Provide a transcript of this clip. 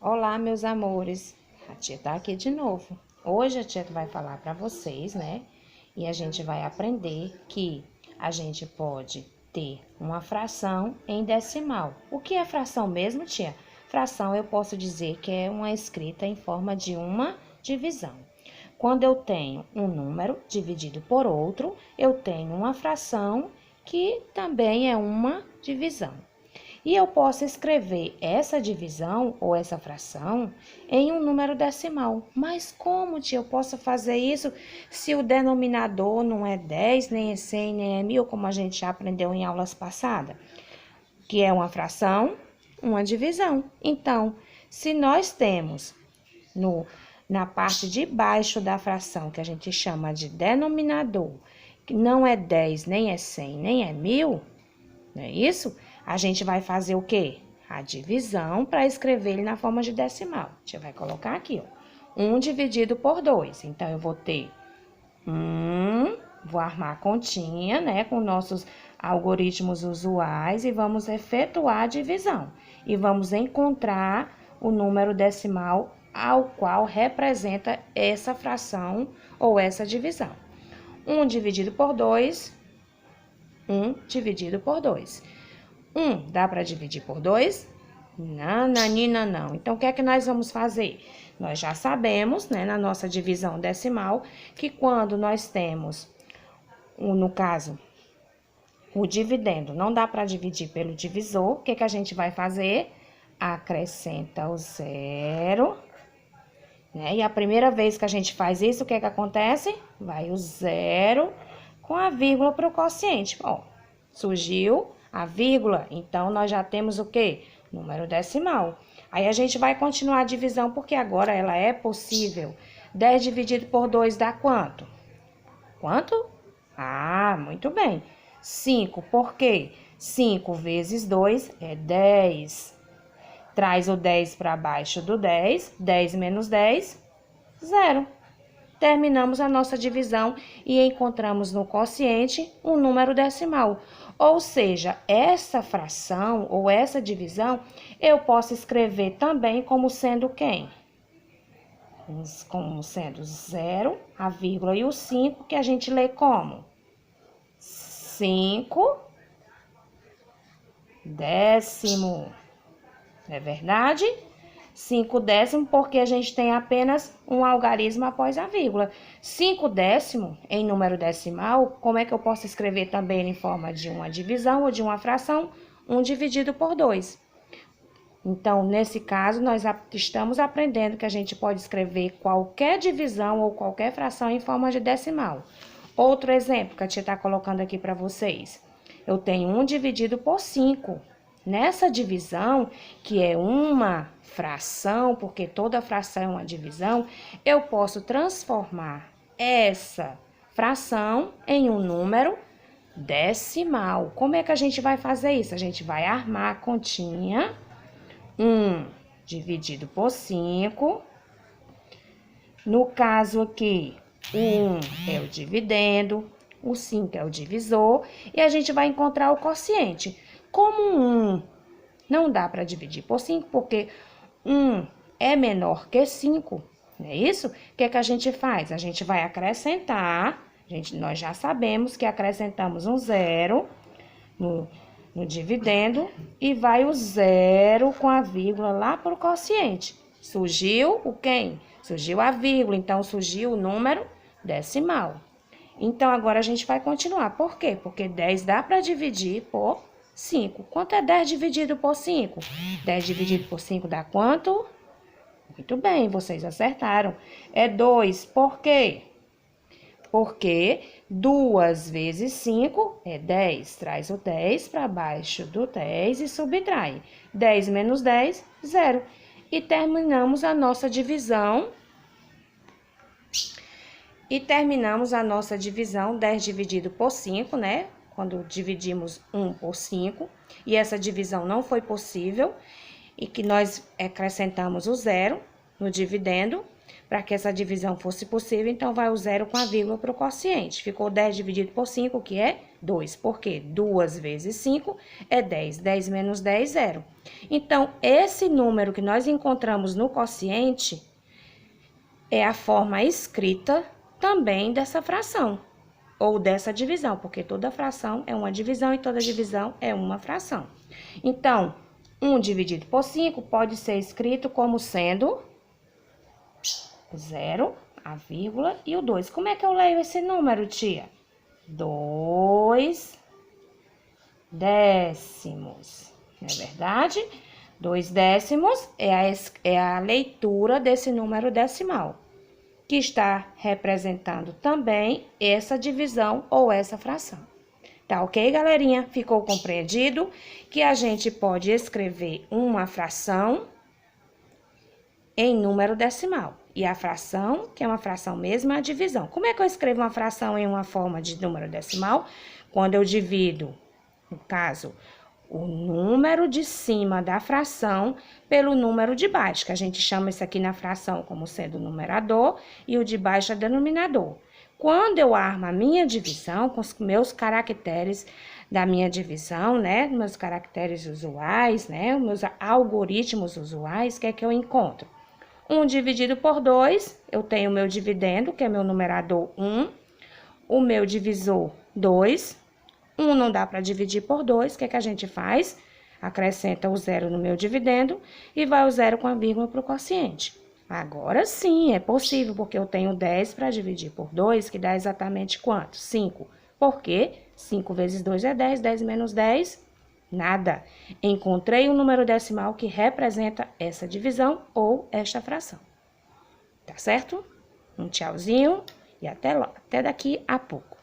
Olá, meus amores. A tia tá aqui de novo. Hoje a tia vai falar para vocês, né? E a gente vai aprender que a gente pode ter uma fração em decimal. O que é fração mesmo, tia? Fração eu posso dizer que é uma escrita em forma de uma divisão. Quando eu tenho um número dividido por outro, eu tenho uma fração que também é uma divisão. E eu posso escrever essa divisão ou essa fração em um número decimal. Mas como, tia, eu posso fazer isso se o denominador não é 10, nem é 100, nem é 1000, como a gente já aprendeu em aulas passadas? Que é uma fração, uma divisão. Então, se nós temos na parte de baixo da fração, que a gente chama de denominador, que não é 10, nem é 100, nem é 1000, não é isso? A gente vai fazer o quê? A divisão para escrever ele na forma de decimal. A gente vai colocar aqui, ó. 1 dividido por 2. Então, eu vou ter 1, vou armar a continha, né, com nossos algoritmos usuais e vamos efetuar a divisão. E vamos encontrar o número decimal ao qual representa essa fração ou essa divisão. 1 dividido por 2, 1 dividido por 2. 1 dá para dividir por 2? Nananina, não. Então, o que é que nós vamos fazer? Nós já sabemos, né, na nossa divisão decimal, que quando nós temos, no caso, o dividendo, não dá para dividir pelo divisor, o que que a gente vai fazer? Acrescenta o zero, né? E a primeira vez que a gente faz isso, o que que acontece? Vai o zero com a vírgula para o quociente. Ó, surgiu a vírgula, então nós já temos o quê? Número decimal. Aí a gente vai continuar a divisão, porque agora ela é possível. 10 dividido por 2 dá quanto? Quanto? Ah, muito bem. 5, por quê? 5 vezes 2 é 10. Traz o 10 para baixo do 10. 10 menos 10, 0. Terminamos a nossa divisão e encontramos no quociente um número decimal. Ou seja, essa fração ou essa divisão eu posso escrever também como sendo quem? Como sendo 0, a vírgula e o 5, que a gente lê como? 5 décimo. Não é verdade? 5 décimo, porque a gente tem apenas um algarismo após a vírgula. 5 décimo, em número decimal, como é que eu posso escrever também em forma de uma divisão ou de uma fração? 1 dividido por 2. Então, nesse caso, nós estamos aprendendo que a gente pode escrever qualquer divisão ou qualquer fração em forma de decimal. Outro exemplo que a tia está colocando aqui para vocês. Eu tenho 1 dividido por 5. Nessa divisão, que é uma fração, porque toda fração é uma divisão, eu posso transformar essa fração em um número decimal. Como é que a gente vai fazer isso? A gente vai armar a continha 1 dividido por 5. No caso aqui, o 1 é o dividendo, o 5 é o divisor, e a gente vai encontrar o quociente. Como 1 não dá para dividir por 5, porque 1 é menor que 5, não é isso? O que é que a gente faz? A gente vai acrescentar, nós já sabemos que acrescentamos um zero no dividendo e vai o zero com a vírgula lá para o quociente. Surgiu o quem? Surgiu a vírgula, então surgiu o número decimal. Então, agora a gente vai continuar. Por quê? Porque 10 dá para dividir por 5. Quanto é 10 dividido por 5? 10 dividido por 5 dá quanto? Muito bem, vocês acertaram. É 2. Por quê? Porque 2 vezes 5 é 10. Traz o 10 para baixo do 10 e subtrai. 10 menos 10, 0. E terminamos a nossa divisão. 10 dividido por 5, né? Quando dividimos 1 por 5, e essa divisão não foi possível, e que nós acrescentamos o zero no dividendo, Para que essa divisão fosse possível, então vai o 0 com a vírgula para o quociente. Ficou 10 dividido por 5, que é 2. Por quê? 2 vezes 5 é 10. 10 menos 10, 0. Então, esse número que nós encontramos no quociente é a forma escrita também dessa fração, ou dessa divisão, porque toda fração é uma divisão e toda divisão é uma fração. Então, 1 dividido por 5 pode ser escrito como sendo 0, a vírgula e o 2. Como é que eu leio esse número, tia? 2 décimos. Não é verdade? 2 décimos é a leitura desse número decimal, que está representando também essa divisão ou essa fração. Tá ok, galerinha? Ficou compreendido que a gente pode escrever uma fração em número decimal. E a fração, que é uma fração mesmo, é a divisão. Como é que eu escrevo uma fração em uma forma de número decimal? Quando eu divido, no caso, o número de cima da fração pelo número de baixo, que a gente chama isso aqui na fração como sendo o numerador e o de baixo é denominador. Quando eu armo a minha divisão com os meus caracteres da minha divisão, né, meus caracteres usuais, né, os meus algoritmos usuais, o que é que eu encontro? 1 dividido por 2, eu tenho o meu dividendo, que é meu numerador 1, o meu divisor 2, 1 não dá para dividir por 2, o que é que a gente faz? Acrescenta o 0 no meu dividendo e vai o 0 com a vírgula para o quociente. Agora sim, é possível, porque eu tenho 10 para dividir por 2, que dá exatamente quanto? 5. Por quê? 5 vezes 2 é 10, 10 menos 10, nada. Encontrei um número decimal que representa essa divisão ou esta fração. Tá certo? Um tchauzinho e até daqui a pouco.